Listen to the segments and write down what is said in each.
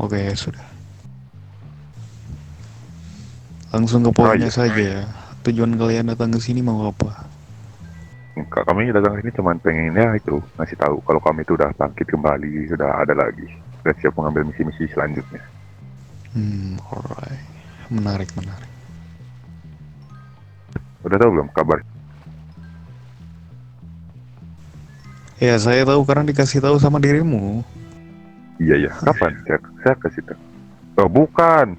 Oke, sudah. Langsung ke Ah poinnya iya, saja. Tujuan kalian datang ke sini mau apa? kami datang sini cuma pengennya itu ngasih tahu kalau kami itu udah bangkit kembali, sudah ada lagi dan siap mengambil misi-misi selanjutnya. Alright. Menarik, menarik. Udah tahu belum kabar? Ya, saya tahu karena dikasih tahu sama dirimu. Iya ya, kapan? Saya kasih tahu. Oh bukan,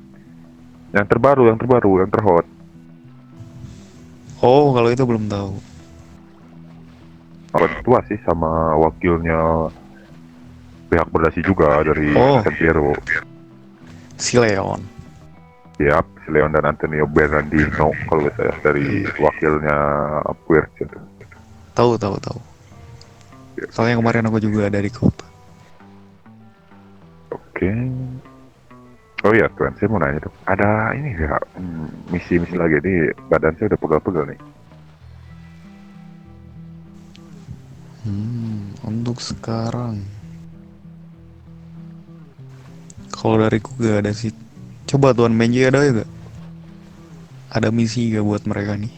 yang terhot. Oh, kalau itu belum tahu. Orang tua sih sama wakilnya pihak berdasi juga dari Oh, Santero. si Leon. Siap, si Leon dan Antonio Bernardino kalau nggak saya dari Iya. wakilnya Puerto itu. Tahu, tahu, tahu. Soalnya kemarin aku juga ada di kota. Oke. Oh iya Tuan, saya mau nanya dong. Ada ini ya, misi-misi lagi nih. Badan saya udah pegal-pegal nih. Untuk sekarang, kalau dariku gak ada sih. Coba Tuan Benji ada gak? Ada misi gak buat mereka nih?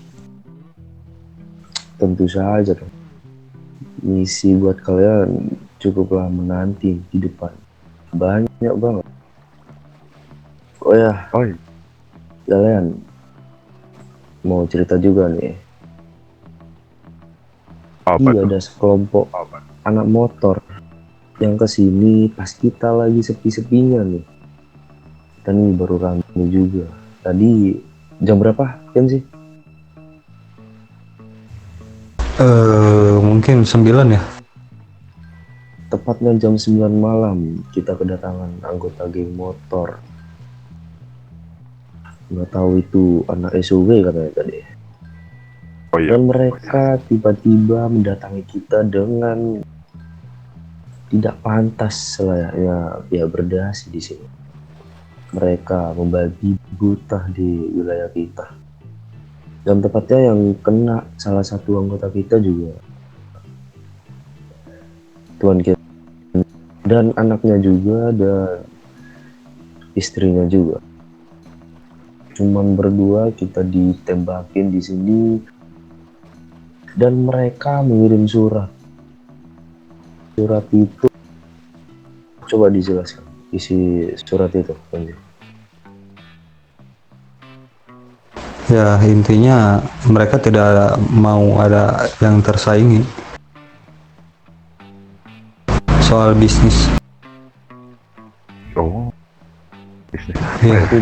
Tentu saja dong. Misi buat kalian cukuplah menanti di depan. Banyak banget. Oh ya, Oh iya, kalian mau cerita juga nih. apa Iya, tuh? ada sekelompok anak motor yang kesini pas kita lagi sepi-sepinya nih. Kita nih baru rame juga. Tadi jam berapa jam sih? Mungkin 9 ya. Tepatnya jam 9 malam kita kedatangan anggota geng motor. Nggak tahu itu anak SUV katanya tadi. Oh iya, Dan mereka tiba-tiba mendatangi kita dengan tidak pantas selayaknya pihak berdasi di sini. Mereka membabi buta di wilayah kita. Dan tepatnya yang kena salah satu anggota kita juga Tuan kita dan anaknya juga dan istrinya juga. Cuman berdua kita ditembakin di sini dan mereka mengirim surat. Surat itu coba dijelaskan isi surat itu. Ya intinya mereka tidak mau ada yang tersaingi soal bisnis. oh bisnis apa Iya. ya?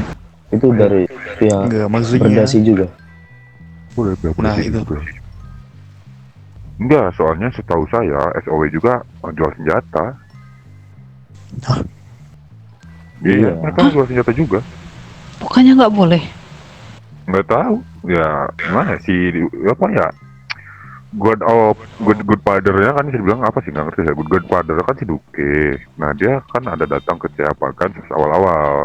Itu dari pihak Enggak, maksudnya. berdasi juga. Udah berapa Nah, sih itu. juga? Enggak, soalnya setahu saya SOW juga jual senjata. Hah? Iya, Iya. mereka jual senjata juga. Bukannya nggak boleh? Nggak tahu, ya gimana sih, apa ya? Good father-nya kan bisa dibilang apa sih, nggak ngerti saya. Good father kan si Duke. Nah dia kan ada datang ke siapa kan awal-awal.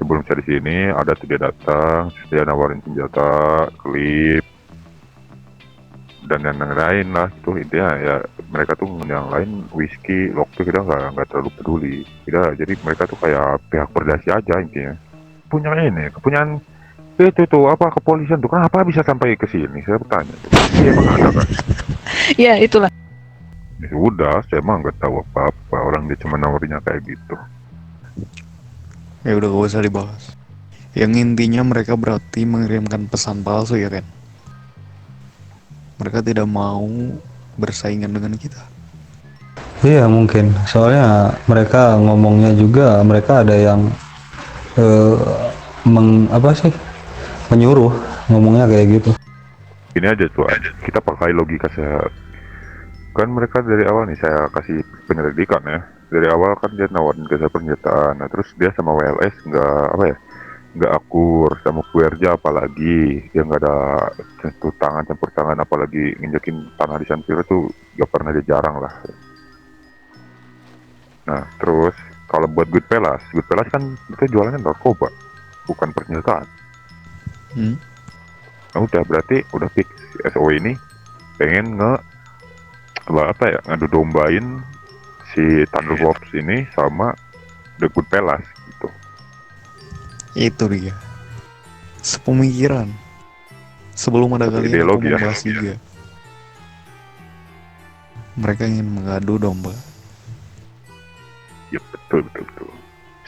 Sebelum saya di sini ada tuh dia datang, terus dia nawarin senjata, klip, dan yang lain lah. Itu intinya ya mereka tuh yang lain whisky, lockpick kita nggak terlalu peduli. Kita jadi mereka tuh kayak pihak berdasi aja intinya. Punya ini, kepunyaan itu tuh apa kepolisian tuh kenapa bisa sampai ke sini? Saya bertanya. Iya emang ada kan? Ya itulah. Ya sudah, saya emang nggak tahu apa-apa. Orang dia cuma nawarinnya kayak gitu. Ya udah gak usah dibahas. Yang intinya mereka berarti mengirimkan pesan palsu ya kan? Mereka tidak mau bersaingan dengan kita. Iya mungkin. Soalnya mereka ngomongnya juga mereka ada yang eh, apa sih? Menyuruh ngomongnya kayak gitu. Ini aja tuh, kita pakai logika saya. Kan mereka dari awal nih saya kasih penyelidikan ya. Dari awal kan dia nawarin ke saya pernyataan. Nah terus dia sama WLS nggak apa ya? Nggak akur sama Puerja apalagi dia nggak ada sentuh tangan campur tangan apalagi nginjekin tanah di Sanpiro tuh nggak pernah, dia jarang lah. Nah terus kalau buat Good Pelas kan itu jualannya narkoba bukan persenjataan. Hmm? Nah udah berarti udah fix SO ini pengen apa ya ngadu dombain si Thunderbolts ini sama The Goodfellas gitu. Itu dia. Sepemikiran. Sebelum ada Satu kalian, aku ideologi ya. membahas juga. Mereka ingin mengadu domba. Ya betul betul betul.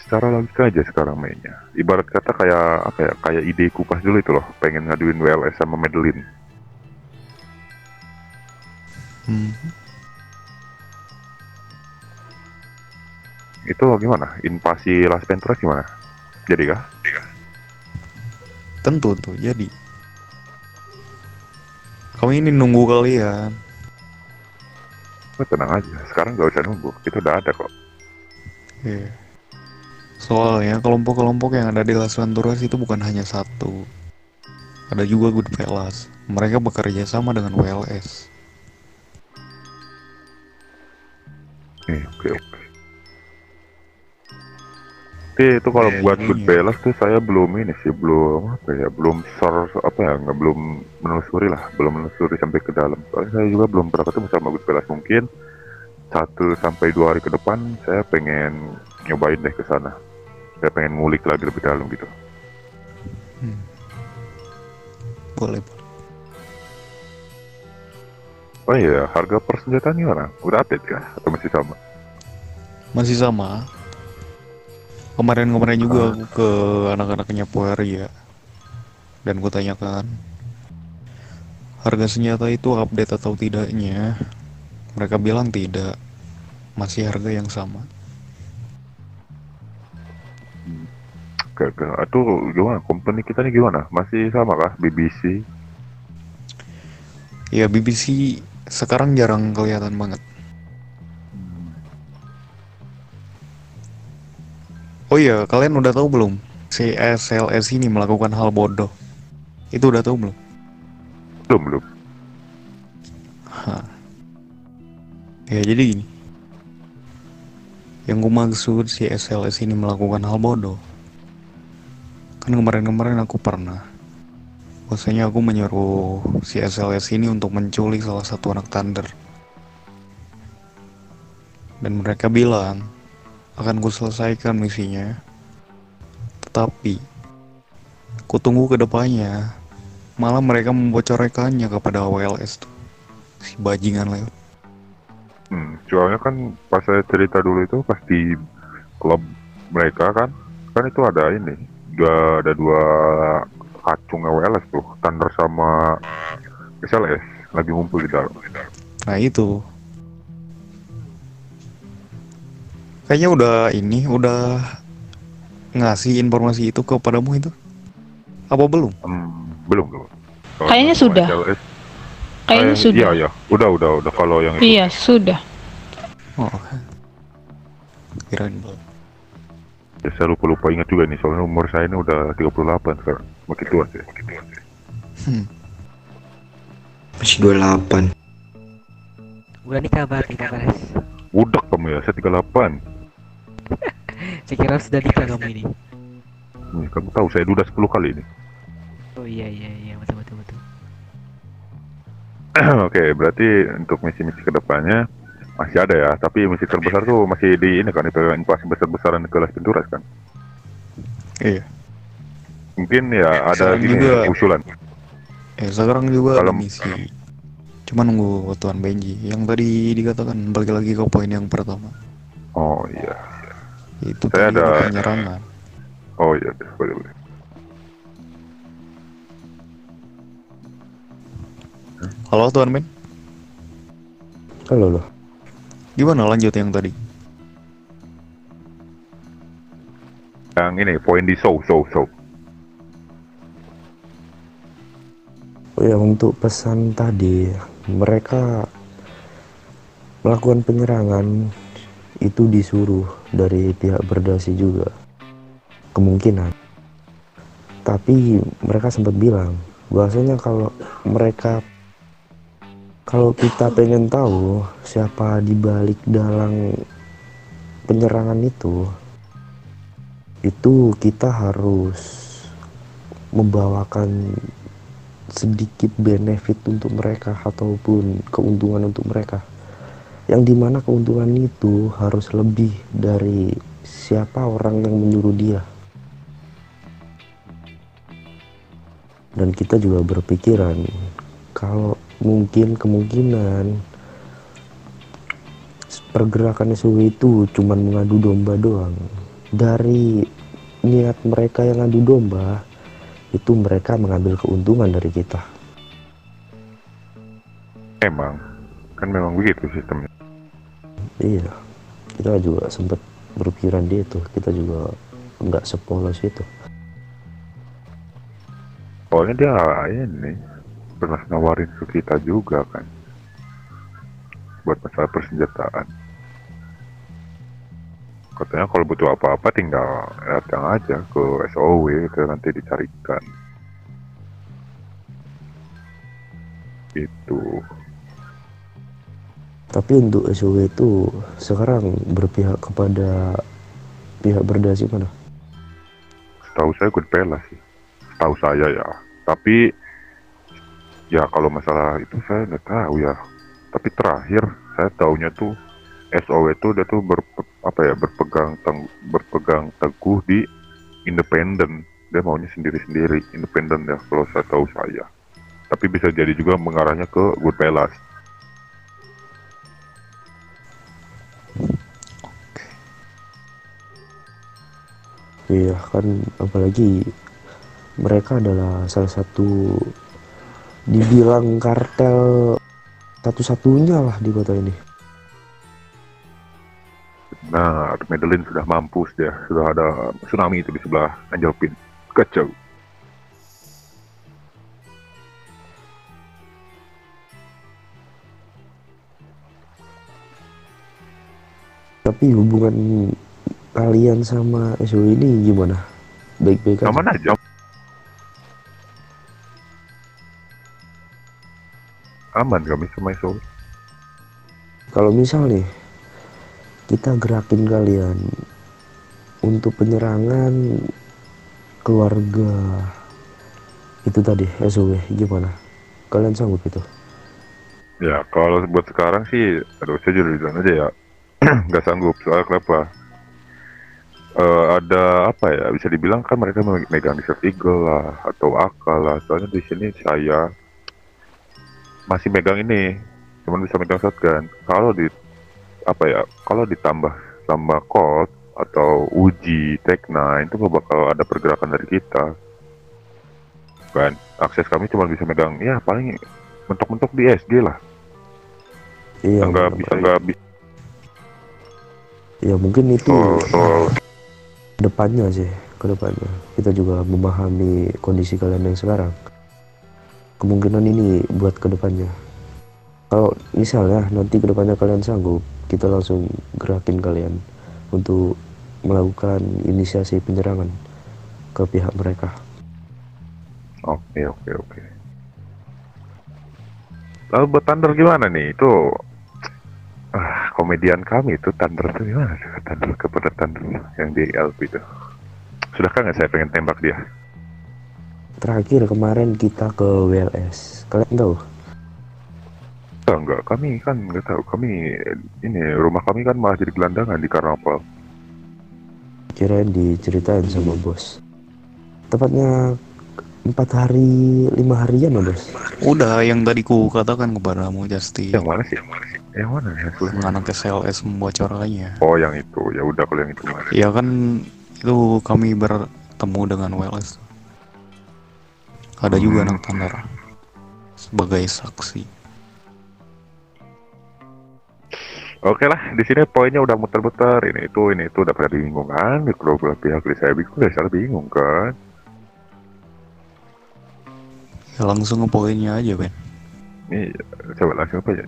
Secara logika aja sekarang mainnya. Ibarat kata kayak apa ya? Kayak ide kupas dulu itu loh. Pengen ngaduin WLS sama Madeline. Hmm. Itu gimana? Invasi Las Venturas gimana? Jadi kah? Tentu tuh, jadi. Kami ini nunggu kalian. Oh, tenang aja. Sekarang gak usah nunggu. Itu udah ada kok. Iya. Soalnya kelompok-kelompok yang ada di Las Venturas itu bukan hanya satu. Ada juga Goodfellas. Mereka bekerja sama dengan WLS. Oke oke. Tapi itu kalau buat Iya. Goodfellas tuh saya belum ini sih, belum apa ya, belum source apa ya, nggak belum menelusuri lah, belum menelusuri sampai ke dalam. Soalnya saya juga belum pernah ketemu sama Goodfellas. Mungkin 1 sampai 2 hari ke depan saya pengen nyobain deh ke sana. Saya pengen ngulik lagi lebih dalam gitu. Boleh. Oh iya, harga persenjataan gimana? Udah update ya? Atau masih sama? Masih sama. Kemarin-kemarin juga aku ke anak-anaknya Pueria. Dan ku tanyakan, harga senjata itu update atau tidaknya? Mereka bilang tidak. Masih harga yang sama. Oke, oke. Aduh, gimana? Company kita nih gimana? Masih sama kah? BBC? Ya BBC sekarang jarang kelihatan banget. Oh iya, kalian udah tahu belum? Si SLS ini melakukan hal bodoh. Itu udah tahu belum? Belum. Hah. Ya jadi gini. Yang gue maksud si SLS ini melakukan hal bodoh. Kan kemarin-kemarin aku pernah. Bahwasanya aku menyuruh si SLS ini untuk menculik salah satu anak Thunder. Dan mereka bilang akan ku selesaikan misinya. Tetapi ku tunggu ke depannya, malah mereka membocorkannya kepada WLS tuh. Si bajingan lewat. Soalnya kan pas saya cerita dulu itu pas di klub mereka kan itu ada ini, ada 2 kacung WLS tuh, Thunder sama SLS lagi ngumpul di dalam. Nah itu. Kayaknya udah ngasih informasi itu kepadamu itu? Apa belum? Belum. Kalau Kayaknya sama sudah. SLS, Kayaknya sudah. Iya, udah kalau yang itu. Iya, sudah. Oh, kirain belum. Ya, saya lupa ingat juga nih, soalnya umur saya ini udah 38 sekarang. Makin tua sih. Masih 28. Udah nih kabar Res. Udah kamu ya, saya 38. Saya kira sudah nikah kamu ini. Nih, kamu tahu saya duda 10 kali ini. Oh iya betul. Oke, berarti untuk misi-misi kedepannya masih ada ya, tapi misi terbesar tuh masih di ini kan, itu invasi besar-besaran ke Las Venturas kan. Iya. Mungkin ya ada Sekarang gini juga- usulan. Sekarang juga ada Kalau- misi. Cuma nunggu Tuan Benji. Yang tadi dikatakan balik lagi ke poin yang pertama. Oh iya. Itu Saya tadi ada- penyerangan. Oh iya, boleh. Halo Tuan Ben, Halo loh. gimana lanjut yang tadi? Yang ini poin di show. Oh ya, untuk pesan tadi, mereka melakukan penyerangan itu disuruh dari pihak berdasi juga, kemungkinan. Tapi mereka sempat bilang bahwasanya kalau kita pengen tahu siapa di balik dalang penyerangan itu kita harus membawakan sedikit benefit untuk mereka ataupun keuntungan untuk mereka, yang dimana keuntungan itu harus lebih dari siapa orang yang menyuruh dia. Dan kita juga berpikiran kalau mungkin kemungkinan pergerakan SOW itu cuman mengadu domba doang. Dari niat mereka yang ngadu domba, itu mereka mengambil keuntungan dari kita. Emang, kan memang begitu sistemnya. Iya, kita juga sempat berpikiran di itu. Kita juga nggak sepolos itu. Soalnya dia ini pernah nawarin ke kita juga kan, buat masalah persenjataan. Katanya kalau butuh apa-apa tinggal datang aja ke SOW, ke nanti dicarikan. Gitu. Tapi untuk SOW itu sekarang berpihak kepada pihak berdasi mana? Setahu saya Goodfellas sih. Setahu saya ya. Tapi ya kalau masalah itu saya nggak tahu ya. Tapi terakhir saya tahunya tuh SOW itu dia tuh berpegang teguh di independen. Dia maunya sendiri-sendiri, independen ya kalau saya tahu saya. Tapi bisa jadi juga mengarahnya ke Goodfellas. Iya kan, apalagi mereka adalah salah satu dibilang kartel satu-satunya lah di kota ini. Nah, Medellin sudah mampus dia. Sudah ada tsunami itu di sebelah Anjalpin. Kacau. Tapi hubungan kalian sama SOW ini gimana? Baik-baik aja? Aman aja. Aman kami sama SOW. Kalau misal nih kita gerakin kalian untuk penyerangan keluarga itu tadi SOW, gimana? Kalian sanggup itu? Ya, kalau buat sekarang sih, aduh saya jujur aja ya. Nggak sanggup. Soalnya kenapa? Ada apa ya? Bisa dibilang kan mereka megang Desert Eagle lah, atau AK lah. Soalnya di sini saya masih megang ini, cuman bisa megang shotgun. Kalau di apa ya? Kalau ditambah sama Colt atau uji Tech-9 itu nggak bakal ada pergerakan dari kita. Kan akses kami cuma bisa megang ya paling mentok-mentok di SG lah. Iya, Nggak bisa. ya mungkin itu Oh, depannya sih, ke depannya kita juga memahami kondisi kalian yang sekarang. Kemungkinan ini buat ke depannya. Kalau misalnya nanti ke depannya kalian sanggup, kita langsung gerakin kalian untuk melakukan inisiasi penyerangan ke pihak mereka. oke. Lalu buat Thunder gimana nih? Itu komedian kami itu Thunder itu gimana? Thunder yang di LP itu. Sudahkah nggak saya pengen tembak dia? Terakhir kemarin kita ke WLS, kalian tahu? Enggak, kami kan nggak tahu. Kami ini rumah kami kan malah jadi gelandangan di Karnaval. Kirain diceritain sama bos. Tepatnya 4 hari 5 harian loh bos. Udah yang tadi ku katakan kepadamu Justin. Yang mana sih? Yang mana ya? Anak SLS membocorkannya. Oh, yang itu. Ya udah kalau yang itu mana? Ya kan itu kami bertemu dengan WLS. Ada juga anak Thunder sebagai saksi. Oke lah, di sini poinnya udah muter-muter. Ini itu udah pada bingung kan? Di kedua belah pihak saya bingung, saya bingung kan? Ya langsung ke poinnya aja Ben. Ini coba langsung apa ya?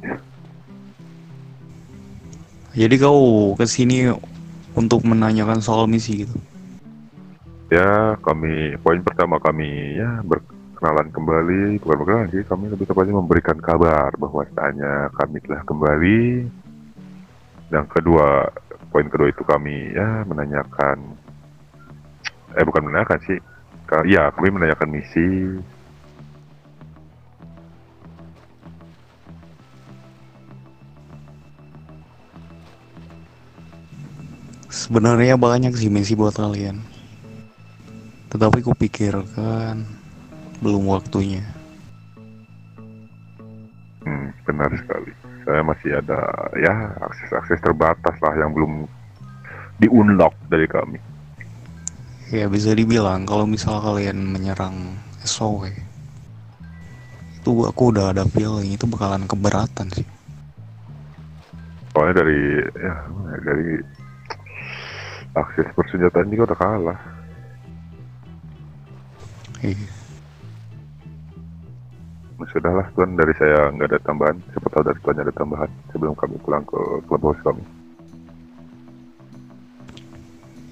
Jadi kau kesini untuk menanyakan soal misi gitu. Ya, poin pertama kami ya berkenalan kembali, bukan berkenalan sih, kami lebih tepatnya memberikan kabar bahwasanya kami telah kembali. Yang kedua, poin kedua itu kami ya menanyakan, bukan menanyakan sih, ya kami menanyakan misi. Sebenarnya banyak sih misi buat kalian. Tetapi kupikirkan belum waktunya. Benar sekali. Saya masih ada ya akses-akses terbatas lah yang belum di-unlock dari kami. Ya bisa dibilang kalau misal kalian menyerang SOW, itu aku udah ada feeling itu bakalan keberatan sih. Soalnya dari akses persenjataan juga udah kalah. Iya. Sudahlah Tuan, dari saya nggak ada tambahan. Siapa tahu dari Tuan ada tambahan sebelum kami pulang ke clubhouse kami.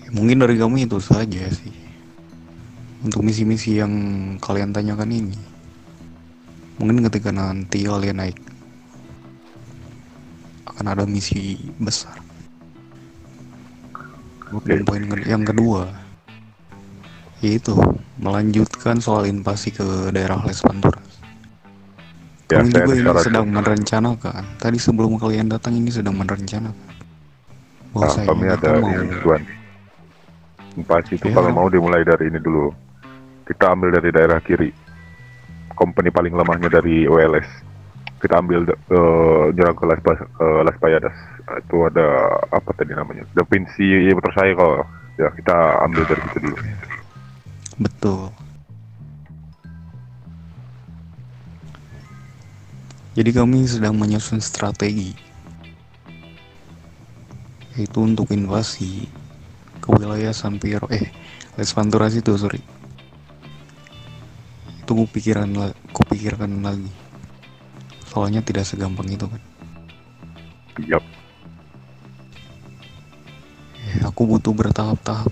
Ya, mungkin dari kami itu saja sih. Untuk misi-misi yang kalian tanyakan ini, mungkin ketika nanti kalian naik akan ada misi besar. Dan poin yang kedua yaitu melanjutkan soal invasi ke daerah Les Panturas. Ya, Kami saya juga ini secara sedang merencanakan. Tadi sebelum kalian datang ini sedang merencanakan. kami Bahwasanya ada kita mau ini Tuan. Invasi itu Ya, kalau apa? mau dimulai dari ini dulu. Kita ambil dari daerah kiri. Company paling lemahnya dari OLS. Kita ambil nyerang ke Las Payadas. Itu ada apa tadi namanya? Da Vinci motor saya kalau ya kita ambil dari situ dulu. Betul. Jadi kami sedang menyusun strategi, yaitu untuk invasi ke wilayah San Piero, Les Panturas itu, sorry. Itu kupikirkan lagi. Soalnya tidak segampang itu kan. Yap. Aku butuh bertahap-tahap.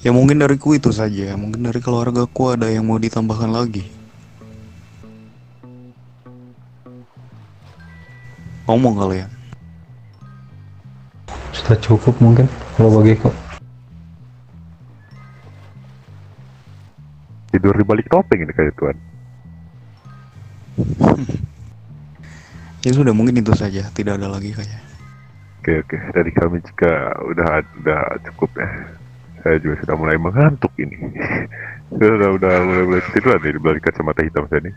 Ya mungkin dariku itu saja. Mungkin dari keluargaku ada yang mau ditambahkan lagi. Ngomong kalian. Sudah cukup mungkin kalau bagiku. Tidur di balik topeng ini kayak Tuan. Ya sudah, mungkin itu saja. Tidak ada lagi kayaknya. Oke, dari kami juga udah cukup ya. Saya juga sudah mulai mengantuk ini. udah mulai tiduran nih di balik kacamata hitam saya ini.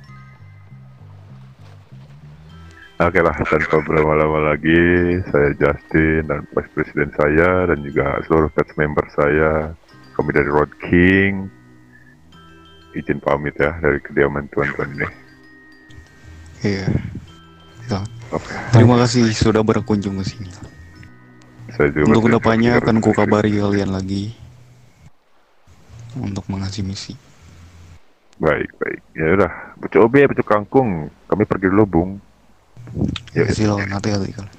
Oke lah, tanpa berlama-lama lagi, saya Justin dan Vice President saya dan juga seluruh cast member saya, kami dari Road King, izin pamit ya dari kediaman tuan-tuan ini. Iya. Ya. Oke. Terima kasih sudah berkunjung ke sini. Saya juga Untuk berterima kedepannya kasih akan atas kukabari kalian lagi untuk mengasih misi. Baik. Ya udah, pucuk obe, pucuk kangkung, kami pergi dulu, Bung. Ya silakan, hati-hati kalian.